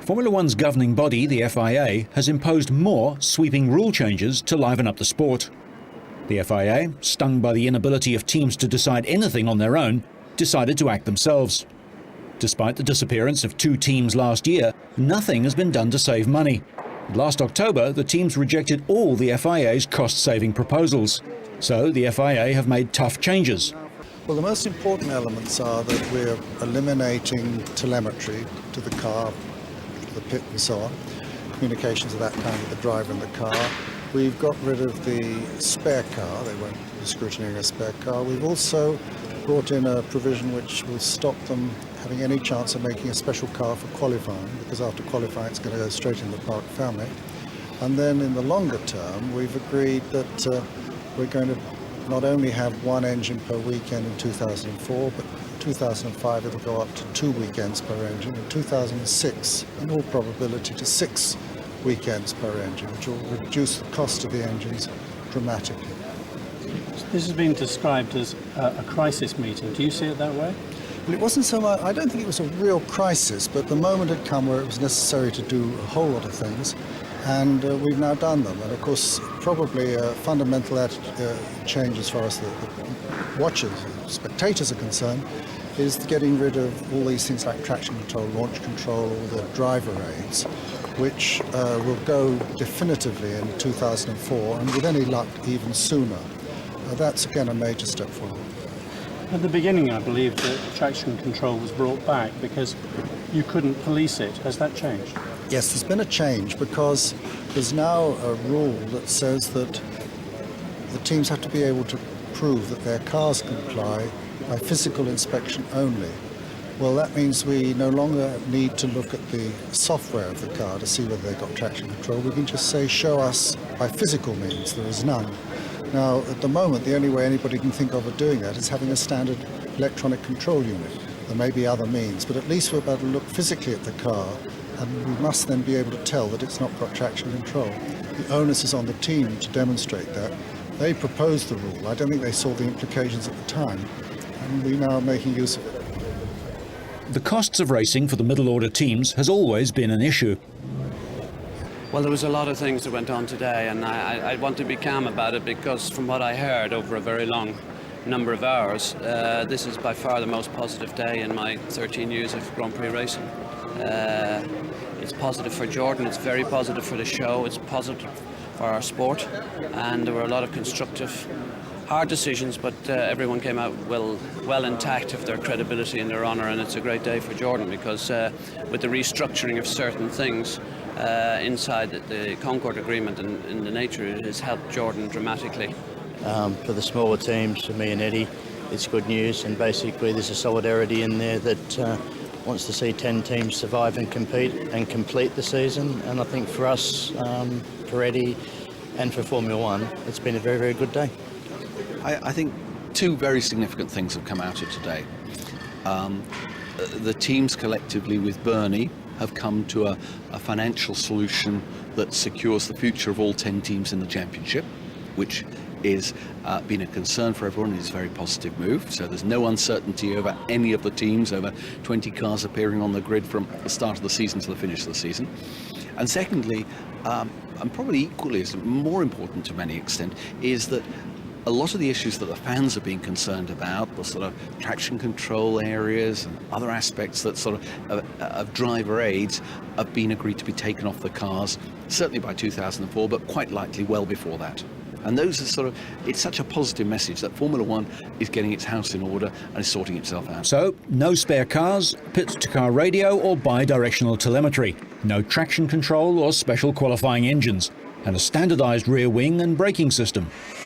Formula One's governing body, the FIA, has imposed more sweeping rule changes to liven up the sport. The FIA, stung by the inability of teams to decide anything on their own, decided to act themselves. Despite the disappearance of 2 teams last year, nothing has been done to save money. Last October, the teams rejected all the FIA's cost-saving proposals. So the FIA have made tough changes. Well, the most important elements are that we're eliminating telemetry to the car, to the pit and so on, communications of that kind with the driver in the car. We've got rid of the spare car, they won't be scrutinizing a spare car. We've also brought in a provision which will stop them having any chance of making a special car for qualifying, because after qualifying it's going to go straight in the Parc Ferme. And then in the longer term, we've agreed that we're going to not only have 1 engine per weekend in 2004, but 2005 it'll go up to 2 weekends per engine, in 2006 in all probability to 6 weekends per engine, which will reduce the cost of the engines dramatically. This has been described as a crisis meeting. Do you see it that way? Well, it wasn't so much, I don't think it was a real crisis, but the moment had come where it was necessary to do a whole lot of things, and we've now done them. And of course, probably a fundamental change as far as the watchers, spectators are concerned, is getting rid of all these things like traction control, launch control, all the driver aids, which will go definitively in 2004, and with any luck even sooner. That's again a major step forward. At the beginning, I believe that traction control was brought back because you couldn't police it. Has that changed? Yes, there's been a change because there's now a rule that says that the teams have to be able to prove that their cars comply by physical inspection only. Well, that means we no longer need to look at the software of the car to see whether they've got traction control. We can just say, show us by physical means there is none. Now, at the moment, the only way anybody can think of doing that is having a standard electronic control unit. There may be other means, but at least we're about to look physically at the car, and we must then be able to tell that it's not got traction control. The onus is on the team to demonstrate that. They proposed the rule. I don't think they saw the implications at the time, and we now are making use of it. The costs of racing for the middle-order teams has always been an issue. Well, there was a lot of things that went on today, and I want to be calm about it because from what I heard over a very long number of hours, this is by far the most positive day in my 13 years of Grand Prix racing. It's positive for Jordan, it's very positive for the show, it's positive for our sport, and there were a lot of constructive, hard decisions, but everyone came out well intact of their credibility and their honour, and it's a great day for Jordan because with the restructuring of certain things inside the Concord Agreement and in the nature, it has helped Jordan dramatically. For the smaller teams, for me and Eddie, it's good news, and basically there's a solidarity in there that wants to see 10 teams survive and compete and complete the season, and I think for us, for Eddie and for Formula One, it's been a very, very good day. I think 2 very significant things have come out of today. The teams collectively with Bernie have come to a financial solution that secures the future of all 10 teams in the championship, which is been a concern for everyone. It's a very positive move. So there's no uncertainty over any of the teams, over 20 cars appearing on the grid from the start of the season to the finish of the season. And secondly, and probably equally as more important to many extent, is that a lot of the issues that the fans are being concerned about, the sort of traction control areas and other aspects that sort of driver aids, have been agreed to be taken off the cars, certainly by 2004, but quite likely well before that. And those are it's such a positive message that Formula One is getting its house in order and is sorting itself out. So, no spare cars, pit-to-car radio or bi-directional telemetry, no traction control or special qualifying engines, and a standardised rear wing and braking system.